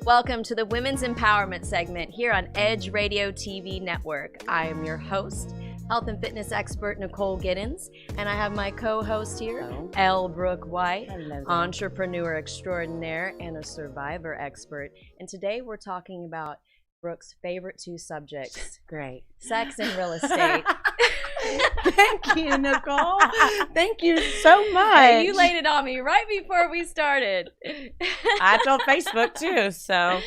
Welcome to the Women's Empowerment segment here on Edge Radio TV Network. I am your host, health and fitness expert Nicole Giddens, and I have my co-host here, Brooke White, entrepreneur extraordinaire and a survivor expert. And today we're talking about Brooke's favorite two subjects. Great. Sex and real estate. Thank you, Nicole. Thank you so much. Hey, you laid it on me right before we started. I told Facebook too, so.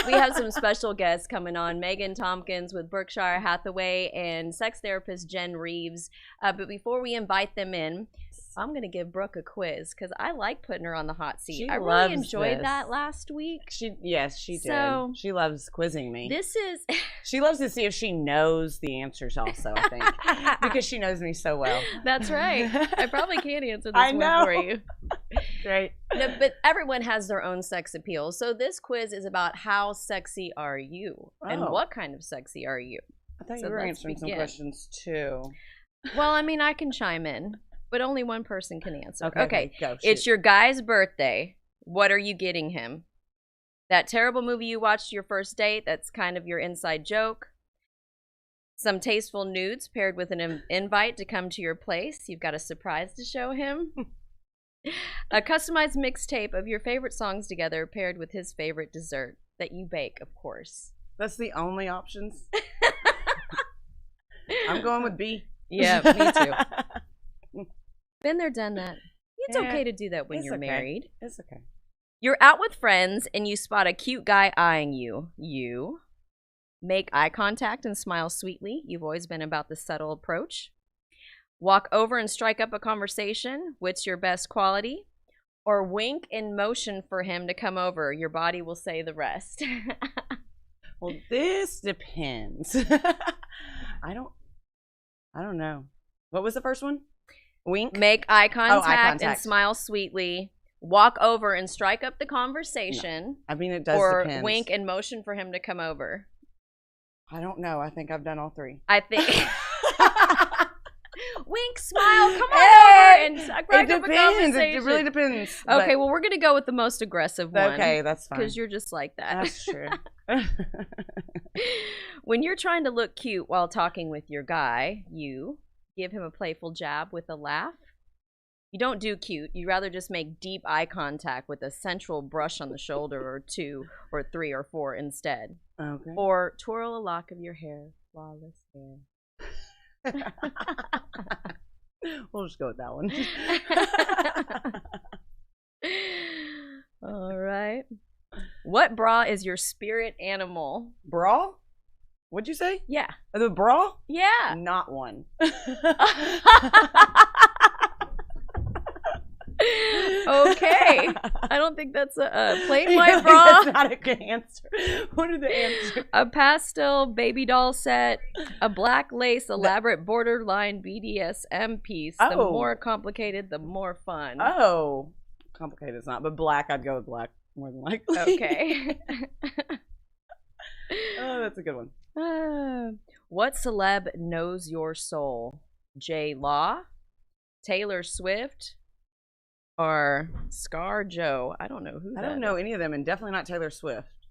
We have some special guests coming on. Megan Tompkins with Berkshire Hathaway and sex therapist Jen Reeves. But before we invite them in, I'm going to give Brooke a quiz because I like putting her on the hot seat. I really enjoyed that last week. Yes, she did. She loves quizzing me. She loves to see if she knows the answers also, I think, because she knows me so well. That's right. I probably can't answer this one for you. Great. No, but everyone has their own sex appeal. So this quiz is about how sexy are you and what kind of sexy are you? I thought you were answering some questions too. Well, I mean, I can chime in. But only one person can answer. Okay, go. It's your guy's birthday. What are you getting him? That terrible movie you watched your first date, that's kind of your inside joke. Some tasteful nudes paired with an invite to come to your place. You've got a surprise to show him. A customized mixtape of your favorite songs together paired with his favorite dessert that you bake, of course. That's the only options? I'm going with B. Yeah, me too. Been there, done that. It's okay to do that when you're married. It's okay. You're out with friends and you spot a cute guy eyeing you. You make eye contact and smile sweetly. You've always been about the subtle approach. Walk over and strike up a conversation. What's your best quality? Or wink in motion for him to come over. Your body will say the rest. Well, this depends. I don't know. What was the first one? Wink. Make eye contact and smile sweetly. Walk over and strike up the conversation. No. I mean, it does depend. Or wink and motion for him to come over. I don't know. I think I've done all three. I think. Wink, smile, come on over and strike up a conversation. It really depends. Okay, well, we're going to go with the most aggressive one. Okay, that's fine. Because you're just like that. That's true. When you're trying to look cute while talking with your guy, you give him a playful jab with a laugh. You don't do cute. You rather just make deep eye contact with a sensual brush on the shoulder or two or three or four instead. Okay. Or twirl a lock of your hair. Flawless hair. We'll just go with that one. All right. What bra is your spirit animal? Bra? What'd you say? Yeah. The bra? Yeah. Not one. Okay. I don't think that's a plain white bra. That's not a good answer. What are the answers? A pastel baby doll set, a black lace elaborate borderline BDSM piece. The more complicated, the more fun. Oh. Complicated it's not, but black, I'd go with black more than likely. Okay. Oh, that's a good one. What celeb knows your soul? J. Law, Taylor Swift, or Scar Joe? I don't know who that is. I don't know any of them, and definitely not Taylor Swift.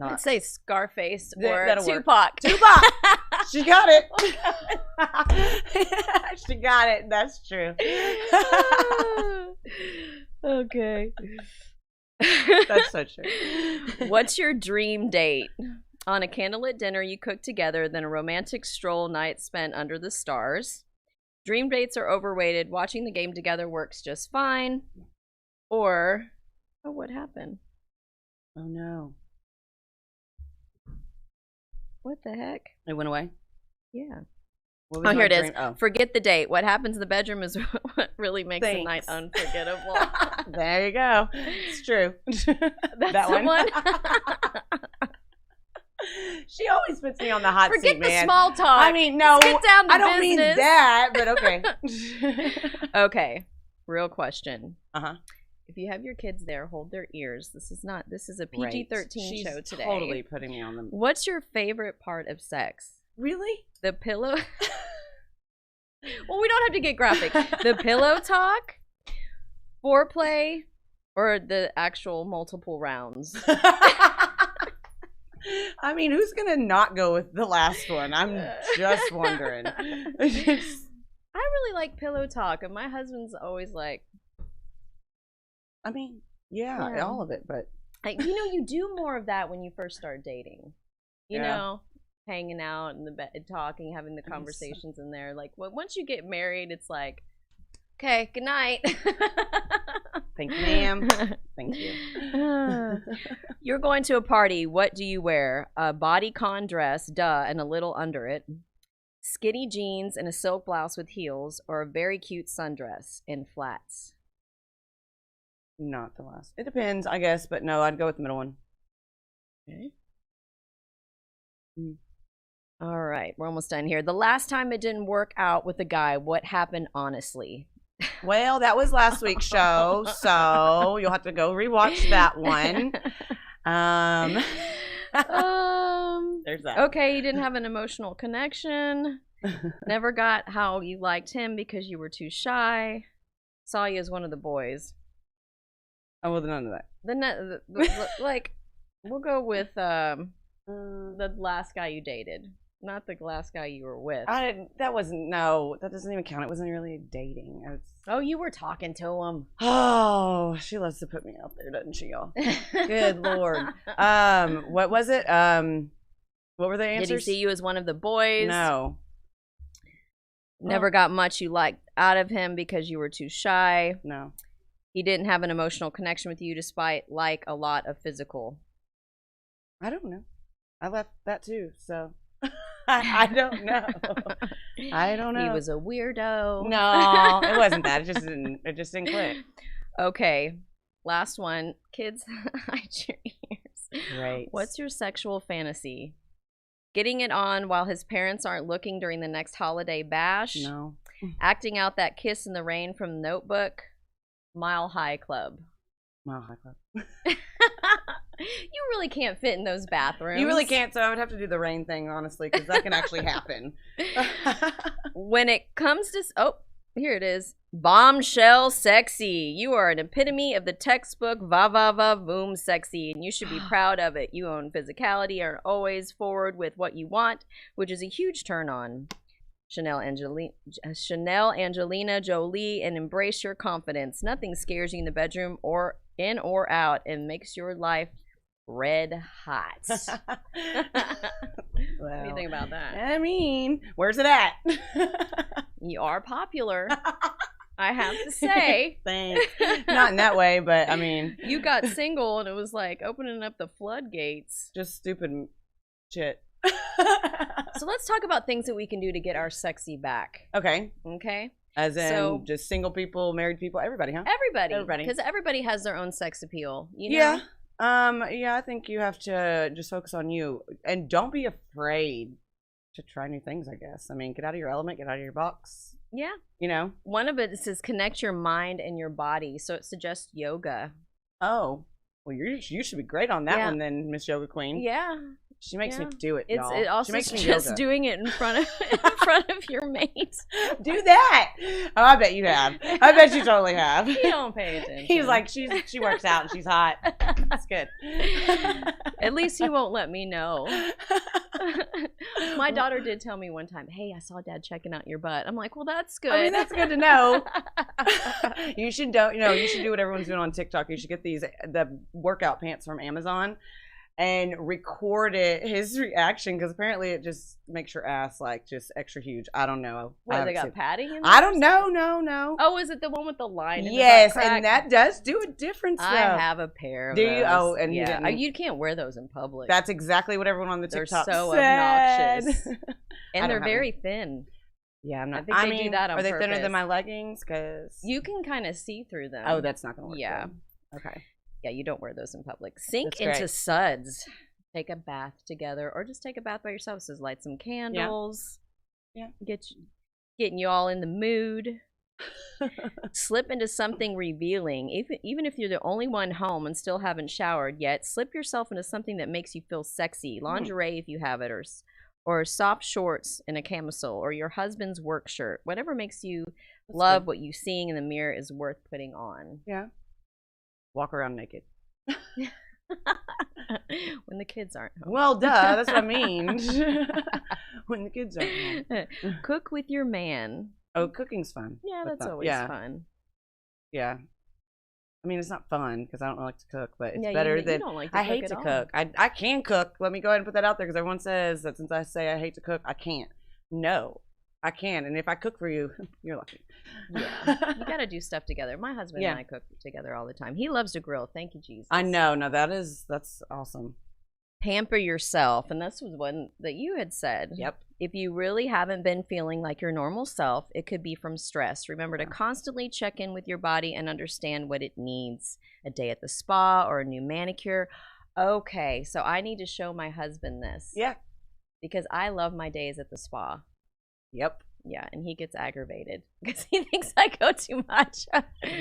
I'd say Scarface or Tupac. Work. Tupac! She got it. She got it. That's true. Okay. That's so true. What's your dream date? On a candlelit dinner you cook together, then a romantic stroll night spent under the stars. Dream dates are overrated. Watching the game together works just fine. Or, what happened? Oh no. What the heck? It went away? Yeah. Here it is. Oh. Forget the date. What happens in the bedroom is what really makes the night unforgettable. There you go. It's true. That's that one. She always puts me on the hot seat, man. Forget the small talk. I mean, no. Let's get down to I don't mean that, but okay. Okay. Real question. Uh-huh. If you have your kids there, hold their ears. This is a PG-13 show today. She's totally putting me on them. What's your favorite part of sex? Really? The pillow. Well, we don't have to get graphic. The pillow talk, foreplay, Or the actual multiple rounds? I mean, who's gonna not go with the last one? I'm just wondering. I really like pillow talk, and my husband's always like, I mean, yeah, all of it, but you do more of that when you first start dating. You know, hanging out in the bed, talking, having the conversations in there. Like, once you get married, it's like, okay, good night. Thank you, ma'am. Thank you. You're going to a party. What do you wear? A bodycon dress, duh, and a little under it. Skinny jeans and a silk blouse with heels, or a very cute sundress in flats. Not the last. It depends, I guess, but no, I'd go with the middle one. Okay. All right, we're almost done here. The last time it didn't work out with a guy, what happened honestly? Well, that was last week's show, so you'll have to go rewatch that one. There's that. Okay, you didn't have an emotional connection. Never got how you liked him because you were too shy. Saw you as one of the boys. Oh, well, none of that. Like, we'll go with the last guy you dated. Not the last guy you were with. That doesn't even count. It wasn't really dating. Oh, you were talking to him. Oh, she loves to put me out there, doesn't she, y'all? Good Lord. What was it? What were the answers? Did he see you as one of the boys? No. Never got much you liked out of him because you were too shy? No. He didn't have an emotional connection with you despite a lot of physical? I don't know. I left that too, so... I don't know. I don't know. He was a weirdo. No, it wasn't that. It just didn't click. Okay, last one. Kids, hide your ears. Right. What's your sexual fantasy? Getting it on while his parents aren't looking during the next holiday bash? No. Acting out that kiss in the rain from the Notebook? Mile High Club? Mile High Club. You really can't fit in those bathrooms. You really can't, so I would have to do the rain thing, honestly, because that can actually happen. When it comes to... here it is. Bombshell sexy. You are an epitome of the textbook va-va-va-boom sexy, and you should be proud of it. You own physicality, are always forward with what you want, which is a huge turn on. Chanel Angelina Jolie, and embrace your confidence. Nothing scares you in the bedroom or in or out, and makes your life red hot. What do you think about that? I mean, where's it at? You are popular, I have to say. Thanks. Not in that way, but I mean, you got single and it was like opening up the floodgates. Just stupid shit. So let's talk about things that we can do to get our sexy back. Okay. As in just single people, married people, everybody, huh? Everybody. Because everybody has their own sex appeal. You know? Yeah. Yeah, I think you have to just focus on you. And don't be afraid to try new things, I guess. I mean, get out of your element, get out of your box. Yeah. You know? One of it says connect your mind and your body. So it suggests yoga. Oh. Well, you should be great on that one then, Miss Yoga Queen. Yeah. She makes me do it, y'all. It also suggests doing it in front of your mate. Do that. Oh, I bet you have. I bet you totally have. You don't pay attention. He's like, she works out and she's hot. That's good. At least he won't let me know. My daughter did tell me one time, hey, I saw Dad checking out your butt. I'm like, well, that's good. I mean, that's good to know. You should do what everyone's doing on TikTok. You should get the workout pants from Amazon and record his reaction, because apparently it just makes your ass like just extra huge. I don't know. What, they got padding in there? I don't know. No. Oh, is it the one with the line? Yes, and that does do a difference. I have a pair of those. Do you? Oh, and yeah. You can't wear those in public. That's exactly what everyone on the TikTok said. They're so obnoxious, and they're very thin. Yeah, I'm not. I think they do that on purpose. Are they thinner than my leggings? Because you can kind of see through them. Oh, that's not gonna work. Yeah. Good. Okay. Yeah, you don't wear those in public. Sink into suds. Take a bath together, or just take a bath by yourself. So light some candles. Yeah. Getting you all in the mood. Slip into something revealing. Even if you're the only one home and still haven't showered yet, slip yourself into something that makes you feel sexy. Lingerie if you have it, or soft shorts in a camisole, or your husband's work shirt. Whatever makes you love what you're seeing in the mirror is worth putting on. Yeah. Walk around naked. When the kids aren't home. Well, duh. That's what I mean. When the kids aren't home. Cook with your man. Oh, cooking's fun. Yeah, that's always fun. Yeah. I mean, it's not fun because I don't like to cook, but it's Yeah, better than. you don't like to I cook hate at to all. cook. I can cook. Let me go ahead and put that out there because everyone says that since I say I hate to cook, I can't. No, I can. And if I cook for you, you're lucky. Yeah, you got to do stuff together. My husband and I cook together all the time. He loves to grill. Thank you, Jesus. I know. No, that's awesome. Pamper yourself, and this was one that you had said. Yep. If you really haven't been feeling like your normal self, it could be from stress. Remember to constantly check in with your body and understand what it needs. A day at the spa or a new manicure. Okay, so I need to show my husband this. Yeah. Because I love my days at the spa. Yep. Yeah, and he gets aggravated because he thinks I go too much.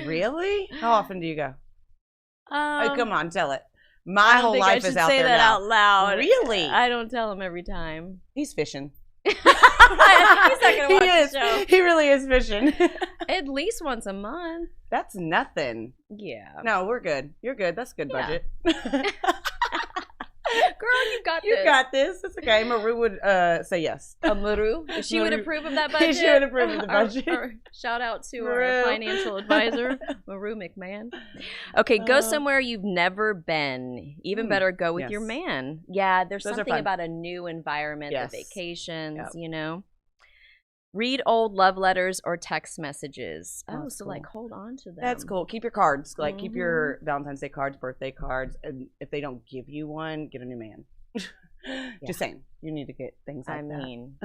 Really? How often do you go? Oh, come on, tell it. My I don't whole think life I is should out say there that now. out loud. Really? I don't tell him every time. He's fishing. He's not gonna watch He is. the show. He really is fishing. At least once a month. That's nothing. Yeah. No, we're good. You're good. That's good budget. Girl, you got this. You got this. It's okay. Maru would say yes. Maru? She would Maru. approve of that budget? She would approve of the budget. Shout out to Maru. our financial advisor, Maru McMahon. Okay, go somewhere you've never been. Even better, go with your man. Yeah, there's Those are something fun. about a new environment, Yes. the vacations, Yep. you know. Read old love letters or text messages. Oh, Oh, that's so cool. like hold on to them. That's cool. Keep your cards. Like keep your Valentine's Day cards, birthday cards, and if they don't give you one, get a new man. Just saying, you need to get things like that. I mean,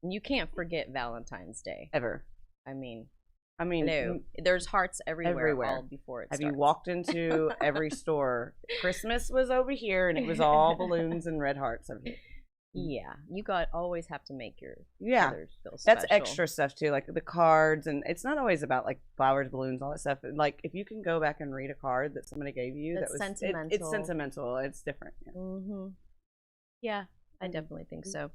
you can't forget Valentine's Day. Ever. I mean, no. There's hearts everywhere. Everywhere. All before it Have starts. you walked into every store? Christmas was over here, and it was all balloons and red hearts over here. Yeah, you always have to make your others feel That's special. extra stuff too, like the cards, and it's not always about like flowers, balloons, all that stuff. Like if you can go back and read a card that somebody gave you, That's that was sentimental. it's sentimental. It's different. Yeah. Yeah, I definitely think so.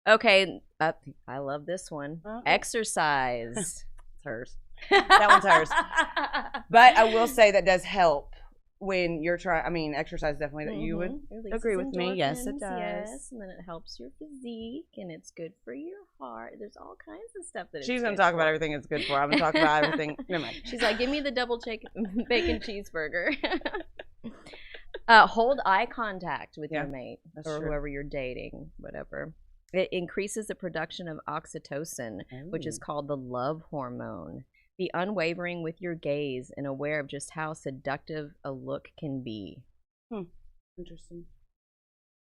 Okay, I love this one. Exercise. It's hers. That one's hers. But I will say that does help when you're trying. I mean, exercise definitely. You would agree with me. Yes, it does. Yes, and then it helps your physique, and it's good for your heart. There's all kinds of stuff that she's going to talk about everything it's good for. I'm going to talk about everything. Never mind. She's like, give me the double bacon cheeseburger. Hold eye contact with your mate or whoever you're dating, whatever. It increases the production of oxytocin, which is called the love hormone. Be unwavering with your gaze and aware of just how seductive a look can be. Interesting.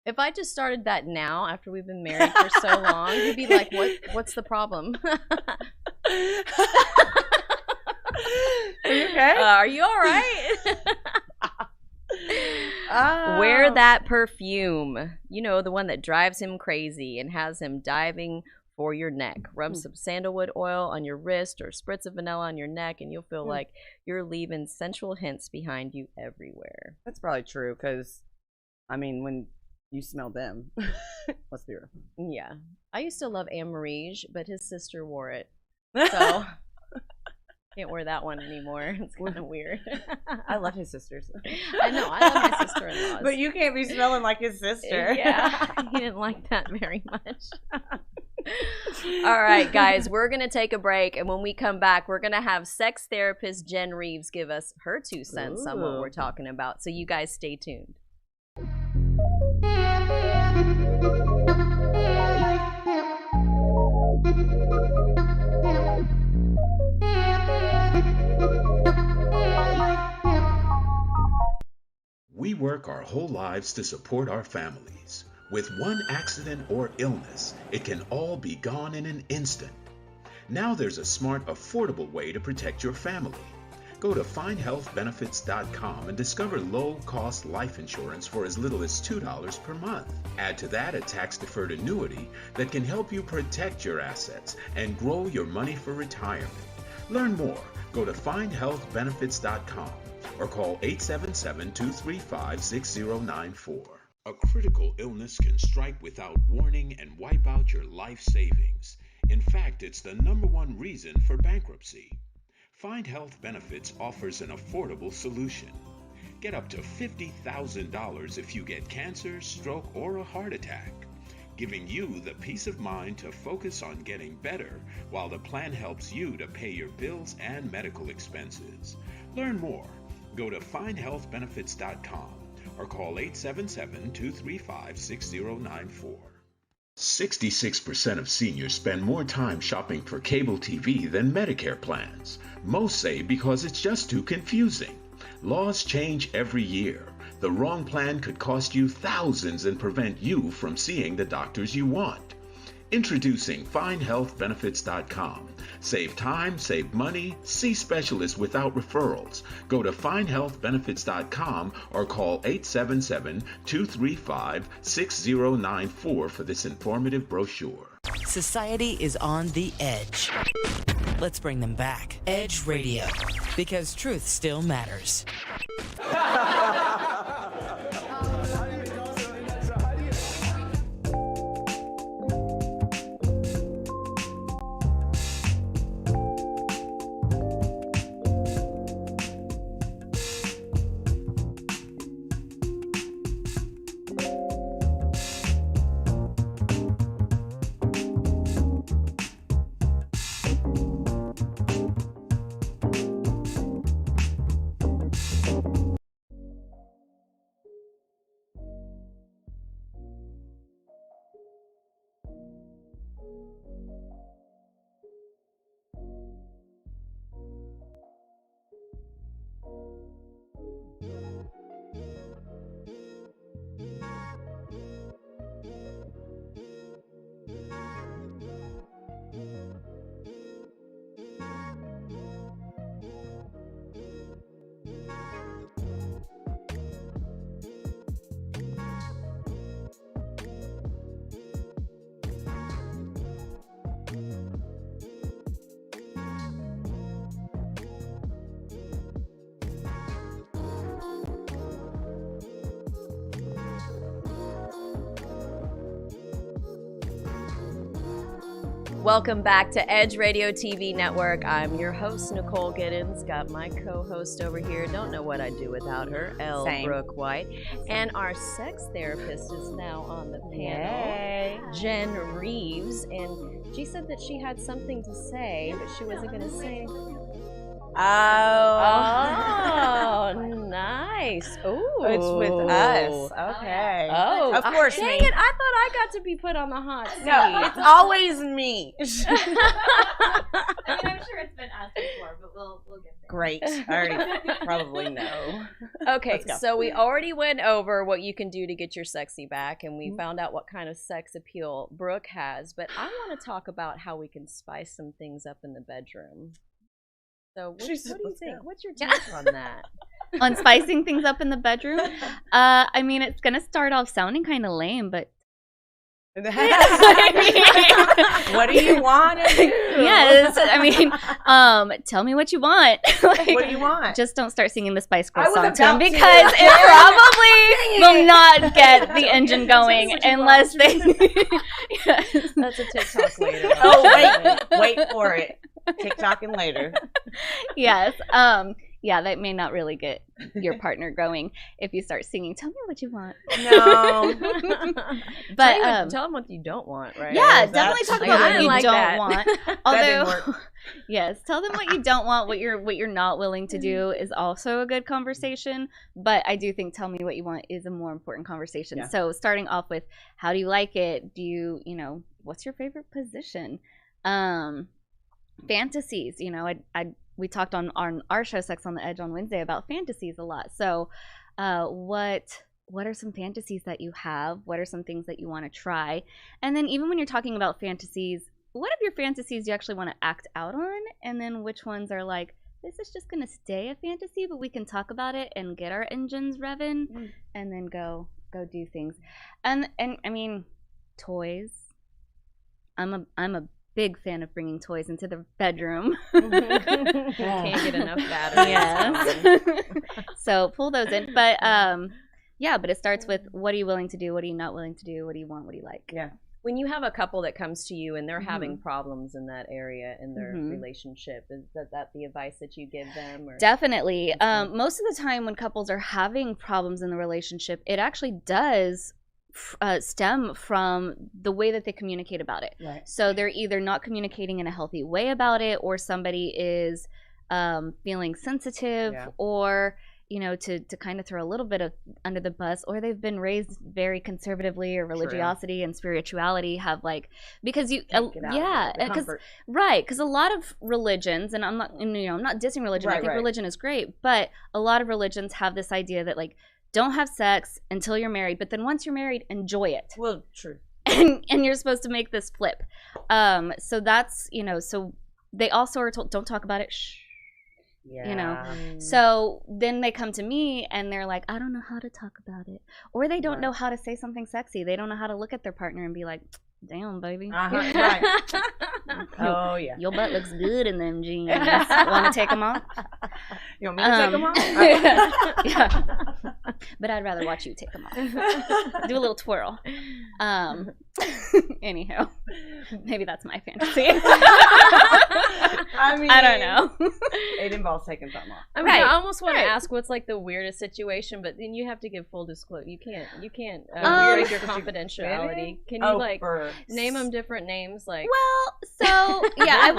If I just started that now after we've been married for so long, you'd be like, what's the problem? Are you okay? Are you all right? Wear that perfume. You know, the one that drives him crazy and has him diving for your neck. Rub some sandalwood oil on your wrist or spritz of vanilla on your neck, and you'll feel like you're leaving sensual hints behind you everywhere. That's probably true because, I mean, when you smell them, let's be real. Yeah. I used to love Amoureige, but his sister wore it. So can't wear that one anymore. It's kind of weird. I love his sisters. I know. I love my sister-in-laws. But you can't be smelling like his sister. Yeah. He didn't like that very much. All right, guys, we're going to take a break. And when we come back, we're going to have sex therapist Jen Reeves give us her 2 cents on what we're talking about. So you guys stay tuned. We work our whole lives to support our families. With one accident or illness, it can all be gone in an instant. Now there's a smart, affordable way to protect your family. Go to findhealthbenefits.com and discover low-cost life insurance for as little as $2 per month. Add to that a tax-deferred annuity that can help you protect your assets and grow your money for retirement. Learn more. Go to findhealthbenefits.com or call 877-235-6094. A critical illness can strike without warning and wipe out your life savings. In fact, it's the #1 reason for bankruptcy. Find Health Benefits offers an affordable solution. Get up to $50,000 if you get cancer, stroke, or a heart attack, giving you the peace of mind to focus on getting better while the plan helps you to pay your bills and medical expenses. Learn more. Go to findhealthbenefits.com or call 877-235-6094. 66% of seniors spend more time shopping for cable TV than Medicare plans. Most say because it's just too confusing. Laws change every year. The wrong plan could cost you thousands and prevent you from seeing the doctors you want. Introducing FindHealthBenefits.com. Save time, save money, see specialists without referrals. Go to FindHealthBenefits.com or call 877-235-6094 for this informative brochure. Society is on the edge. Let's bring them back. Edge Radio. Because truth still matters. Welcome back to Edge Radio TV Network. I'm your host, Nicole Giddens. Got my co-host over here. Don't know what I'd do without her, Brooke White. And our sex therapist is now on the panel, Yay. Jen Reeves. And she said that she had something to say, but she wasn't going to say. Oh, nice. Ooh. It's with us. Okay. Oh, of course. Dang me. it. I thought I got to be put on the hot seat. No, it's always me. I mean, I'm sure it's been asked before, but we'll get there. Great. I already probably know. Okay, so we already went over what you can do to get your sexy back, and we found out what kind of sex appeal Brooke has. But I want to talk about how we can spice some things up in the bedroom. So what do you think? What's your take on that? On spicing things up in the bedroom? I mean, it's going to start off sounding kind of lame, but What do you want to do? yes, I mean, tell me what you want. Like, what do you want? Just don't start singing the Spice I Girls was song to them about to. because it probably will not get the engine going unless they. Yes. That's a TikTok later. Oh, wait for it. TikToking later. Yes. Yeah, that may not really get your partner going if you start singing. Tell me what you want. No. But tell them what you don't want, right? yeah, Is that- definitely talk Like, about I what didn't you like don't that. want. That didn't Although, work. yes, tell them what you don't want. What you're not willing to do is also a good conversation. But I do think tell me what you want is a more important conversation. Yeah. So starting off with how do you like it? Do you what's your favorite position? Fantasies. We talked on our show Sex on the Edge on Wednesday about fantasies a lot. So what are some fantasies that you have? What are some things that you want to try? And then even when you're talking about fantasies, what of your fantasies do you actually want to act out on? And then which ones are like, this is just going to stay a fantasy, but we can talk about it and get our engines revving and then go do things. And I mean, toys. I'm a big fan of bringing toys into the bedroom. Can't get enough batteries. Yes. So pull those in. But but it starts with what are you willing to do? What are you not willing to do? What do you want? What do you like? Yeah. When you have a couple that comes to you and they're Mm-hmm. having problems in that area in their relationship, is that the advice that you give them? Or? Definitely. Most of the time when couples are having problems in the relationship, it actually does stem from the way that they communicate about it. Right. So they're either not communicating in a healthy way about it, or somebody is feeling sensitive, or to kind of throw a little bit of under the bus, or they've been raised very conservatively, or religiosity and spirituality have because because a lot of religions, and I'm not dissing religion. I think religion is great, but a lot of religions have this idea that don't have sex until you're married, but then once you're married, enjoy it. Well, true. And you're supposed to make this flip. So that's so they also are told, don't talk about it. Shh. So then they come to me and they're like, I don't know how to talk about it, or they don't know how to say something sexy. They don't know how to look at their partner and be like, damn, baby. Right. Oh yeah, your butt looks good in them jeans. Want to take them off? You want me to take them off? Yeah. But I'd rather watch you take them off. Do a little twirl. Anyhow, maybe that's my fantasy. I mean, I don't know. It involves taking something off. I mean, I almost want to ask what's the weirdest situation, but then you have to give full disclosure. You can't break your confidentiality. Can you name them different names? Well, so yeah, I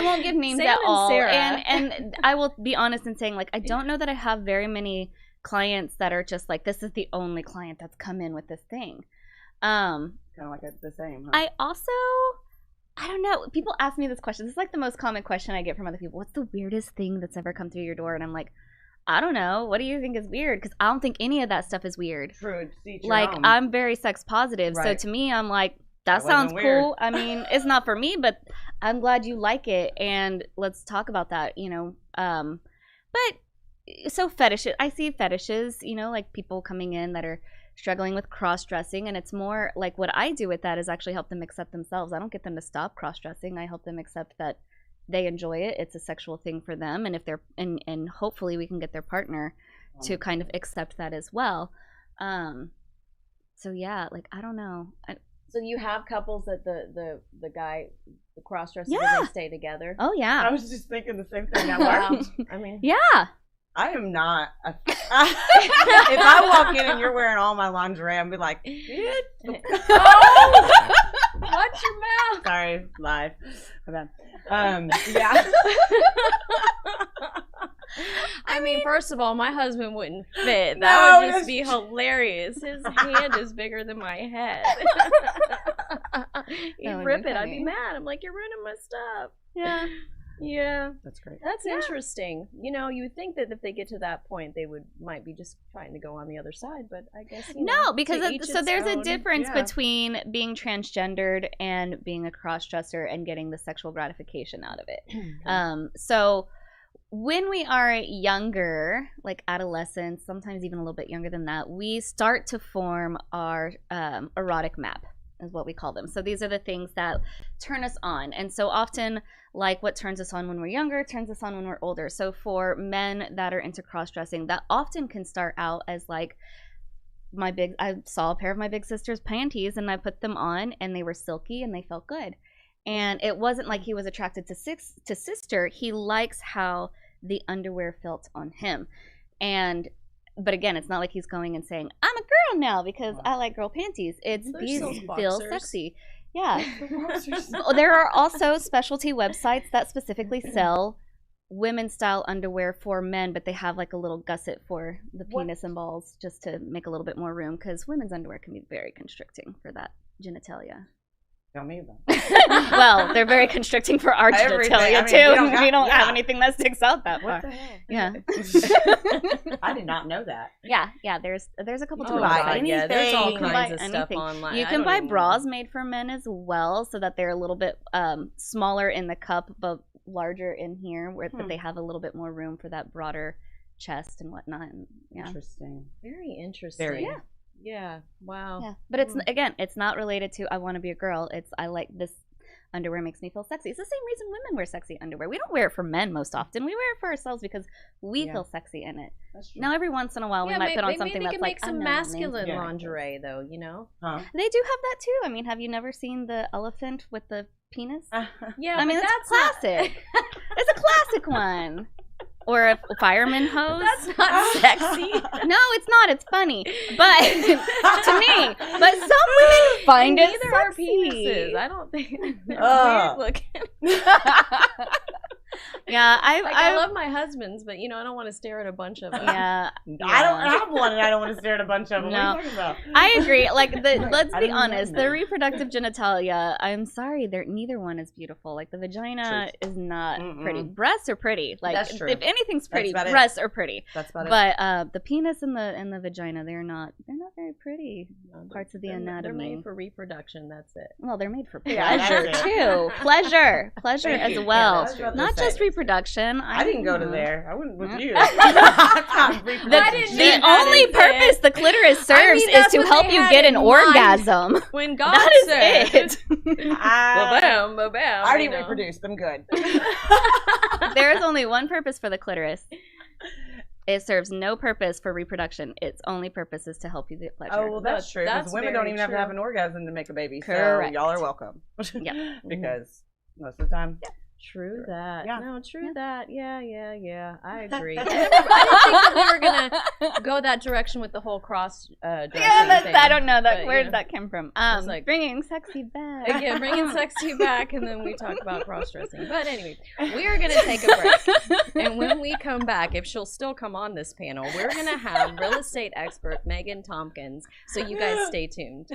won't give names Sam at all. Sarah. And I will be honest in saying I don't know that I have very many clients that are just this is the only client that's come in with this thing. Kind of the same. Huh? I don't know. People ask me this question. This is the most common question I get from other people. What's the weirdest thing that's ever come through your door? And I'm like, I don't know. What do you think is weird? Because I don't think any of that stuff is weird. True. I'm very sex positive. Right. So to me, I'm like, that sounds cool. I mean, it's not for me, but I'm glad you like it. And let's talk about that, But so fetishes, I see fetishes, people coming in that are struggling with cross-dressing, and it's more what I do with that is actually help them accept themselves. I don't get them to stop cross-dressing. I help them accept that they enjoy it. It's a sexual thing for them, and if they're and hopefully we can get their partner to kind of accept that as well. So yeah, I don't know. So you have couples that the guy, the cross-dresser, they stay together? Oh yeah. I was just thinking the same thing. Wow. I mean, yeah. I am not. If I walk in and you're wearing all my lingerie, I'm be like, oh, watch your mouth. Sorry, live. My bad. Yeah. I mean, first of all, my husband wouldn't fit. That would just be hilarious. His hand is bigger than my head. He'd rip it. I'd be mad. I'm like, you're ruining my stuff. Yeah. Yeah. That's great. That's interesting. You would think that if they get to that point, they might be just trying to go on the other side, but I guess no, because there's a difference between being transgendered and being a cross-dresser and getting the sexual gratification out of it. So when we are younger, adolescents, sometimes even a little bit younger than that, we start to form our erotic map, is what we call them. So these are the things that turn us on. And so often, what turns us on when we're younger turns us on when we're older. So for men that are into cross-dressing, that often can start out as I saw a pair of my big sister's panties and I put them on and they were silky and they felt good. And it wasn't like he was attracted to sister. He likes how the underwear felt on him. But again, it's not like he's going and saying, I'm a girl now because I like girl panties. It's these feel sexy. Yeah. There are also specialty websites that specifically sell women's style underwear for men, but they have a little gusset for the penis and balls just to make a little bit more room, because women's underwear can be very constricting for that genitalia. Tell me about it. Well, they're very constricting for our genitalia too. We don't have anything that sticks out that far. What the hell? Yeah. I did not know that. Yeah. There's a couple different there's all kinds of stuff online. You can buy bras made for men as well, so that they're a little bit smaller in the cup but larger in here, where that they have a little bit more room for that broader chest and whatnot. And, Interesting. Very interesting. Yeah. Yeah. Wow. Yeah. But it's not related to I want to be a girl. It's I like this. underwear makes me feel sexy. It's the same reason women wear sexy underwear. We don't wear it for men most often. We wear it for ourselves because we feel sexy in it. That's true. Now, every once in a while, we might put on something maybe that's they like make some masculine lingerie, though. You know. Huh? They do have that too. I mean, have you never seen the elephant with the penis? Yeah, I mean, that's classic. It's a classic one. Or a fireman hose. That's not sexy. No, it's not. It's funny, but to me, but some women find it Neither are sexy. penises. I don't think they're weird looking. Yeah, I love my husbands, but I don't want to stare at a bunch of them. Yeah, I don't have one, and I don't want to stare at a bunch of them. No. What are you talking about? I agree. Like let's I be didn't know honest, that. the reproductive genitalia. I'm sorry, neither one is beautiful. Like the vagina is not pretty. Breasts are pretty. Like That's true. if anything's pretty, That's about it. breasts are pretty. That's about it. But the penis and the vagina, they're not very pretty parts of the anatomy. They're made for reproduction. That's it. Well, they're made for Yeah, pleasure that's it. too. Pleasure Thank as you. well. Yeah, that's what I was Not gonna just say. reproduction. I didn't go to there. I wouldn't with you. The only purpose the clitoris serves is that's to what help they you had get an in mind. orgasm. When God That is said, it. ba-bam, ba-bam, I already reproduced. I'm good. There is only one purpose for the clitoris. It serves no purpose for reproduction. Its only purpose is to help you get pleasure. Oh, well, that's true. Because That's women don't very even have to true. have an orgasm to make a baby. Correct. So y'all are welcome. Yeah. Because most of the time. True that. Yeah. No, true that. Yeah. I agree. I didn't think that we were gonna go that direction with the whole cross dressing thing. I don't know that. But, where did that come from? It's like- Bringing sexy back. Again, bringing sexy back, and then we talk about cross dressing. But anyway, we are gonna take a break, and when we come back, if she'll still come on this panel, we're gonna have real estate expert Megan Tompkins. So you guys stay tuned.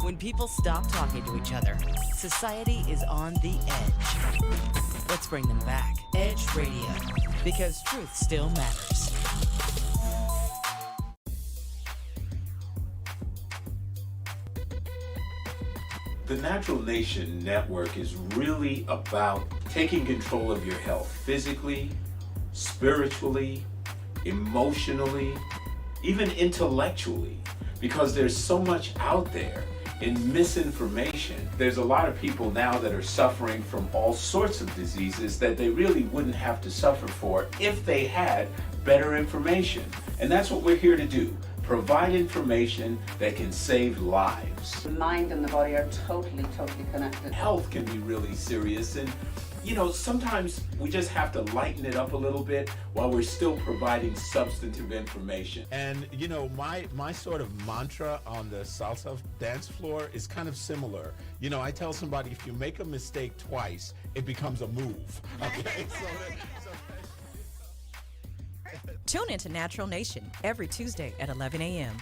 When people stop talking to each other, society is on the edge. Let's bring them back. Edge Radio, because truth still matters. The Natural Nation Network is really about taking control of your health physically, spiritually, emotionally, even intellectually, because there's so much out there in misinformation. There's a lot of people now that are suffering from all sorts of diseases that they really wouldn't have to suffer for if they had better information. And that's what we're here to do. Provide information that can save lives. The mind and the body are totally connected. Health can be really serious, and sometimes we just have to lighten it up a little bit while we're still providing substantive information. And my sort of mantra on the salsa dance floor is kind of similar. I tell somebody, if you make a mistake twice, it becomes a move. Okay, Tune into Natural Nation every Tuesday at 11 a.m.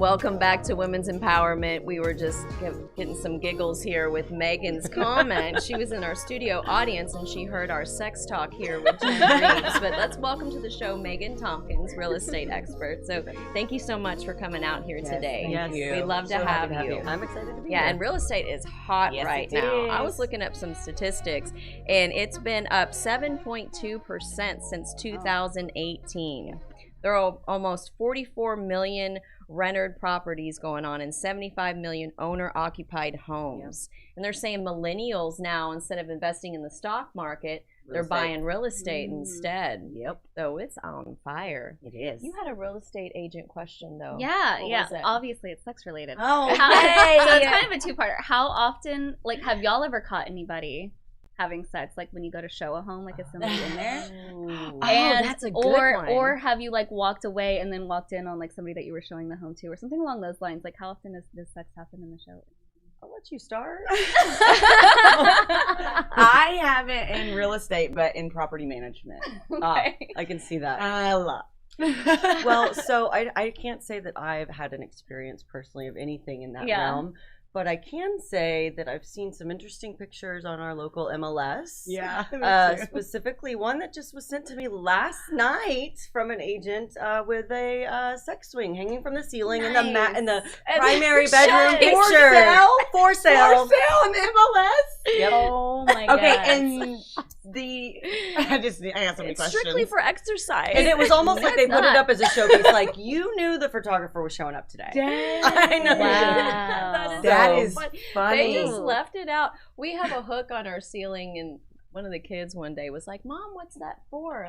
Welcome back to Women's Empowerment. We were just getting some giggles here with Megan's comment. She was in our studio audience and she heard our sex talk here with Jen Reeves. But let's welcome to the show Megan Tompkins, real estate expert. So thank you so much for coming out here today. Thank you. We'd love to have you. I'm excited to be Yeah, here. and real estate is hot right now. I was looking up some statistics, and it's been up 7.2% since 2018. There are almost 44 million rented properties going on and 75 million owner-occupied homes. And they're saying millennials now, instead of investing in the stock market, they're buying real estate instead. Yep. So it's on fire. It is. You had a real estate agent question, though. Yeah, What yeah. was it? Obviously, it's sex related. Oh, So it's kind of a two-parter. How often, like, have y'all ever caught anybody having sex, like when you go to show a home, like is somebody in there? And that's a good one. Or have you like walked away and then walked in on like somebody that you were showing the home to, or something along those lines? Like, how often does sex happen in the show? I'll let you start. I haven't in real estate, but in property management. I can see that. A lot. Well, so I can't say that I've had an experience personally of anything in that realm. But I can say that I've seen some interesting pictures on our local MLS. Yeah, specifically one that just was sent to me last night from an agent with a sex swing hanging from the ceiling in the primary bedroom picture. For sale in the MLS. Yep. Oh my god. Okay, and I got so many questions. Strictly for exercise. And it was almost like they put it up as a showpiece. Like, you knew the photographer was showing up today. Dang. I know. Wow. That is funny. They just left it out. We have a hook on our ceiling, and one of the kids one day was like, "Mom, what's that for?"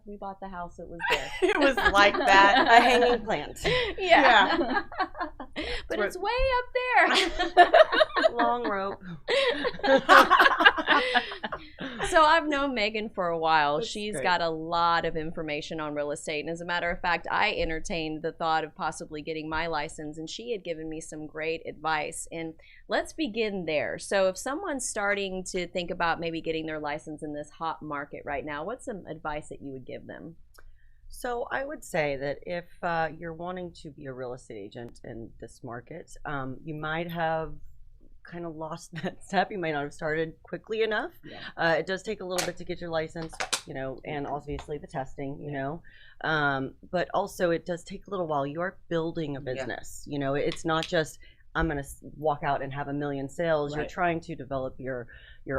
We bought the house. It was there. It was like that. A hanging plant. Yeah. But it's way up there. Long rope. So I've known Megan for a while. She's great. got a lot of information on real estate. And as a matter of fact, I entertained the thought of possibly getting my license, and she had given me some great advice. And let's begin there. So if someone's starting to think about maybe getting their license in this hot market right now, what's some advice that you would give them? So I would say that if you're wanting to be a real estate agent in this market, you might have kind of lost that step. You might not have started quickly enough. It does take a little bit to get your license, and obviously the testing, but also it does take a little while. You are building a business. It's not just I'm going to walk out and have 1 million sales. Right. You're trying to develop your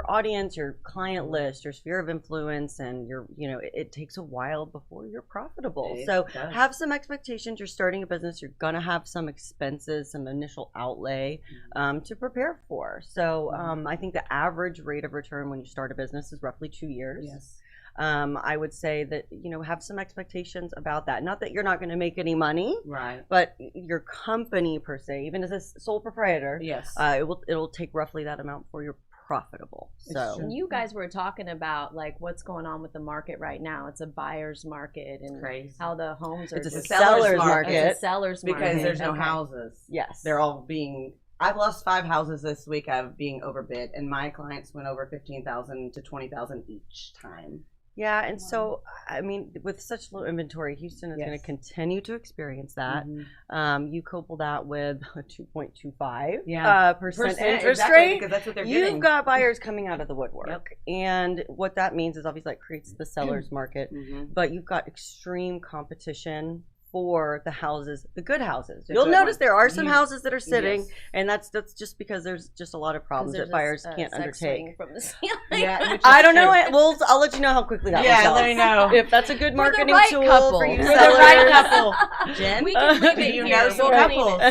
audience, your client list, your sphere of influence, and it takes a while before you're profitable. So have some expectations. You're starting a business. You're going to have some expenses, some initial outlay to prepare for. So I think the average rate of return when you start a business is roughly 2 years. Yes. I would say that, have some expectations about that. Not that you're not going to make any money, right? But your company per se, even as a sole proprietor, it'll take roughly that amount before you're profitable. So you guys were talking about like what's going on with the market right now. It's a buyer's market, and how the homes are. It's a seller's market. It's a seller's market because there's no houses. Yes, they're all being. I've lost 5 houses this week of being overbid, and my clients went over $15,000 to $20,000 each time. Yeah, and so, I mean, with such low inventory, Houston is going to continue to experience that. You couple that with a 2.25% percent interest rate, because that's what they're you've getting. Got buyers coming out of the woodwork. And what that means is obviously that creates the seller's market, but you've got extreme competition for the houses, the good houses. You'll notice there are some houses that are sitting, and that's just because there's just a lot of problems that buyers can't undertake. From the ceiling. I don't know. I'll let you know how quickly that will sell. Let me know if that's a good marketing tool for you. For the right couple, Jen. We can leave it here. Some couples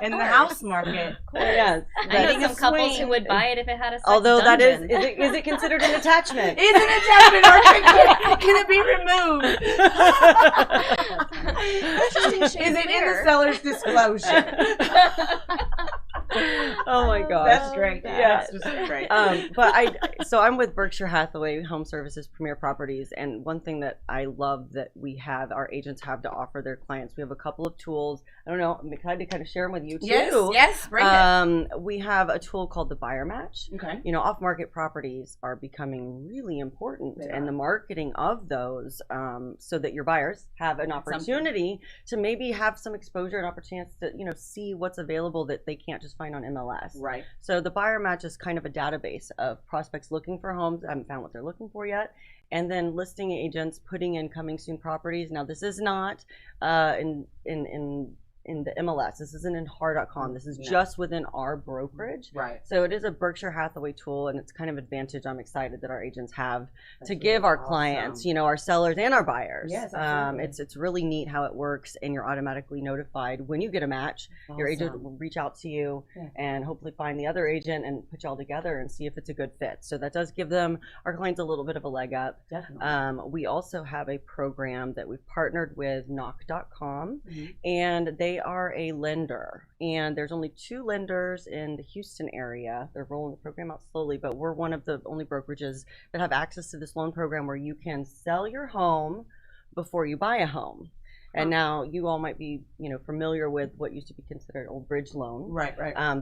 in the house market. Yes, I know some couples who would buy it if it had a sex although dungeon. that is it considered an attachment? Is an attachment or can it be removed? Interesting. Is it in the seller's disclosure? Oh my gosh, That's great. Yeah, That's just great. So I'm with Berkshire Hathaway Home Services Premier Properties, and one thing that I love that our agents have to offer their clients, we have a couple of tools. I don't know, I'm excited to kind of share them with you too. Yes, bring it. We have a tool called the Buyer Match. Okay. You know, off-market properties are becoming really important, and the marketing of those, so that your buyers have an opportunity to maybe have some exposure and opportunity to, you know, see what's available that they can't just find on MLS. Right. So the Buyer Match is kind of a database of prospects looking for homes, haven't found what they're looking for yet, and then listing agents putting in coming soon properties. Now this is not in the MLS. This isn't in har.com. This is just within our brokerage. Right. So it is a Berkshire Hathaway tool, and it's kind of advantage I'm excited that our agents have to give our clients, you know, our sellers and our buyers. Yes, absolutely. It's really neat how it works, and you're automatically notified when you get a match. Your agent will reach out to you and hopefully find the other agent and put you all together and see if it's a good fit. So that does give them, our clients, a little bit of a leg up. Definitely. We also have a program that we've partnered with knock.com, and they are a lender, and there's only 2 lenders in the Houston area. They're rolling the program out slowly, but we're one of the only brokerages that have access to this loan program where you can sell your home before you buy a home. And now you all might be, you know, familiar with what used to be considered old bridge loan. Right.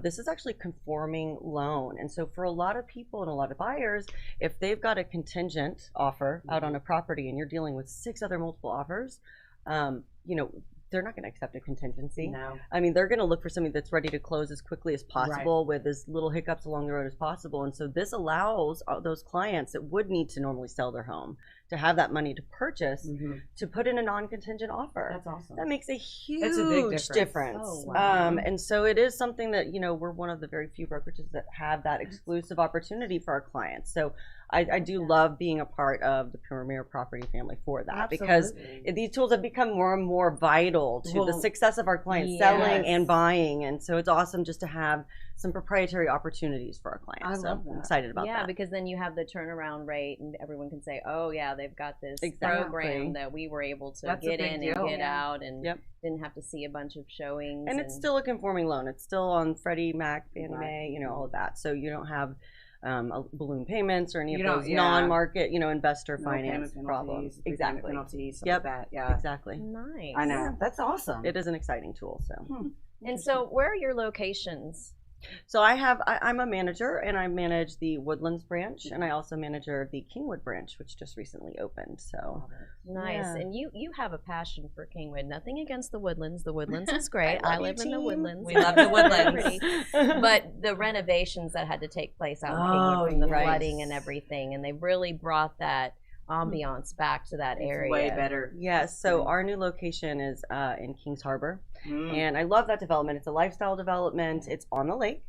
This is actually conforming loan. And so for a lot of people and a lot of buyers, if they've got a contingent offer out on a property and you're dealing with 6 other multiple offers, you know, they're not going to accept a contingency. No. I mean, they're going to look for something that's ready to close as quickly as possible with as little hiccups along the road as possible. And so this allows those clients that would need to normally sell their home to have that money to purchase, to put in a non-contingent offer. That's awesome. That makes a huge big difference. Oh, wow. And so it is something that, you know, we're one of the very few brokerages that have that exclusive opportunity for our clients. So I do love being a part of the Premier Property family for that, because these tools have become more and more vital to the success of our clients selling and buying. And so it's awesome just to have some proprietary opportunities for our clients. I love that. I'm excited about that. Yeah, because then you have the turnaround rate, and everyone can say, oh, yeah, they've got this program that we were able to get in and get out, and didn't have to see a bunch of showings. And it's still a conforming loan. It's still on Freddie Mac, Fannie Mae, you know, all of that. So you don't have balloon payments or any of those non-market, you know, investor finance problems. Exactly. Penalties, Yep. Like that. Exactly. Nice. I know. That's awesome. It is an exciting tool. So. And so, where are your locations? So I'm a manager, and I manage the Woodlands branch, and I also manage the Kingwood branch, which just recently opened. So nice. Yeah. And you have a passion for Kingwood. Nothing against the Woodlands. The Woodlands is great. I live in the Woodlands. We love the Woodlands. But the renovations that had to take place out in Kingwood from the flooding and everything, and they really brought that ambiance back to that area. Way better. Yes. So our new location is in Kings Harbor, and I love that development. It's a lifestyle development. It's on the lake.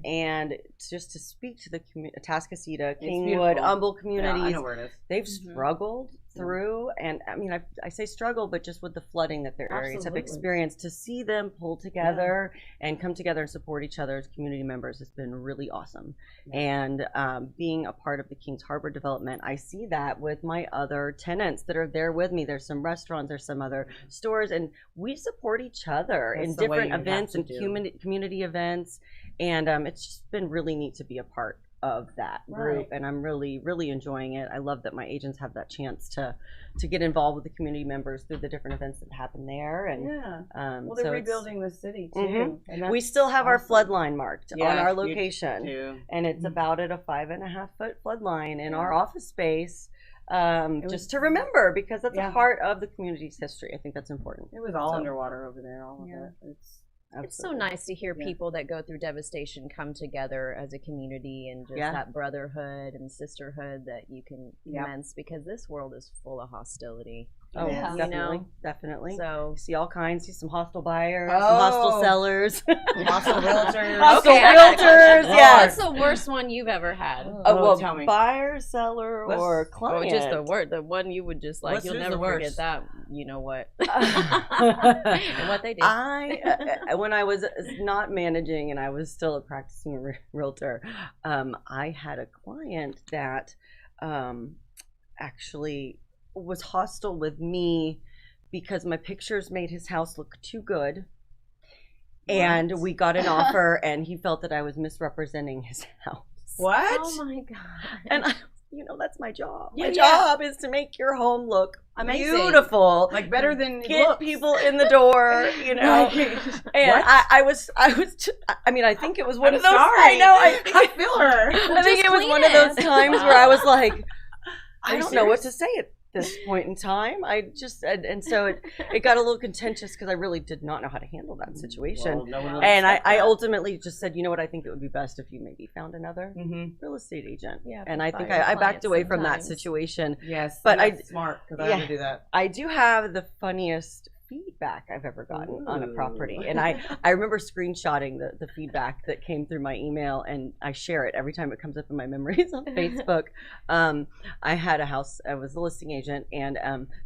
And just to speak to the Atascocita, Kingwood, Humble communities, I know where it is. They've struggled through, and I mean, I say struggle, but just with the flooding that their areas have experienced, to see them pull together and come together and support each other as community members has been really awesome. And being a part of the Kings Harbor development, I see that with my other tenants that are there with me. There's some restaurants, there's some other stores, and we support each other in different events and community events. And it's just been really neat to be a part of that group, and I'm really enjoying it. I love that my agents have that chance to get involved with the community members through the different events that happen there. And well, they're rebuilding the city too. And we still have our flood line marked on our location, too. And it's about at a 5.5-foot flood line in our office space. Just to remember, because that's a part of the community's history. I think that's important. It was all underwater over there. All of it. It's so nice to hear people that go through devastation come together as a community, and just that brotherhood and sisterhood that you can immense, because this world is full of hostility. Oh, definitely. So you see all kinds. See some hostile buyers, some hostile sellers, hostile realtors. Realtors. Yeah. What's the worst one you've ever had? Well, tell me. Buyer, seller, or client. Just the one you would just like. You'll never forget that. You know what? And what they did. When I was not managing and I was still a practicing realtor, I had a client that actually was hostile with me because my pictures made his house look too good. and we got an offer, and he felt that I was misrepresenting his house. What? Oh my god! And that's my job. Yeah, My job is to make your home look amazing, beautiful, like better than it get looks. people in the door. And I was. I mean, I think it was one of those. Sorry. I know. I feel her. I think it was one of those times where I was like, I don't know what to say at this point in time. I just and so it got a little contentious because I really did not know how to handle that situation. Well, no one would and expect I that. ultimately just said, you know what, I think it would be best if you maybe found another real estate agent. Yeah, and I think fire I backed clients away from that sometimes. situation. Yes, but that's smart because I had to do that. I do have the funniest feedback I've ever gotten on a property, and I remember screenshotting the feedback that came through my email, and I share it every time it comes up in my memories on Facebook. I had a house. I was a listing agent, and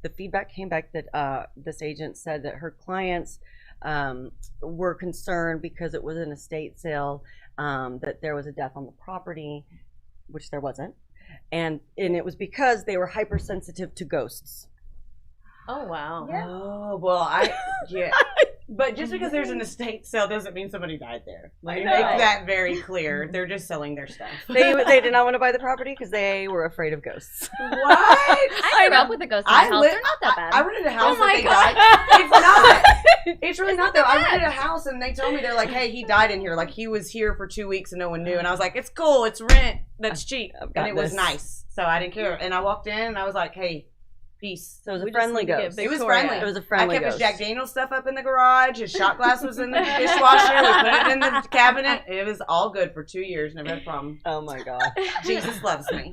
the feedback came back that this agent said that her clients were concerned because it was an estate sale, that there was a death on the property, which there wasn't, and it was because they were hypersensitive to ghosts. Oh wow! Yeah. Oh well, but just because there's an estate sale doesn't mean somebody died there. Let me make that very clear. They're just selling their stuff. They did not want to buy the property because they were afraid of ghosts. What? I grew up with a ghost in my house. They're not that bad. I rented a house. Oh my they God. died. It's not. It's really not though. I rented a house and they told me, they're like, hey, he died in here. Like he was here for 2 weeks and no one knew. And I was like, it's cool. It's rent. That's cheap. And it was nice. So I didn't care. And I walked in and I was like, hey, peace. So it was a friendly ghost. It was friendly. It was a friendly I kept ghost. his Jack Daniels stuff up in the garage. His shot glass was in the dishwasher. We put it in the cabinet. It was all good for 2 years. Never had a problem. Oh my God. Jesus loves me.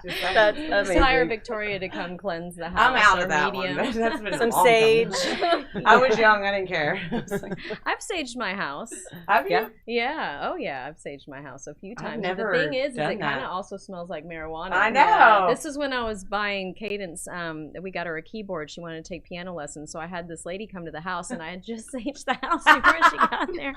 That's amazing. Hire Victoria to come cleanse the house. I'm out of or that medium. one. That's been a Some long sage. time. I was young. I didn't care. I've saged my house. Have you? Yeah. Oh yeah. I've saged my house a few I've times. never The thing is done it kind that. of also smells like marijuana. I know. This is when I was buying Cadence. We got her a keyboard. She wanted to take piano lessons, so I had this lady come to the house, and I had just saged the house before she got there.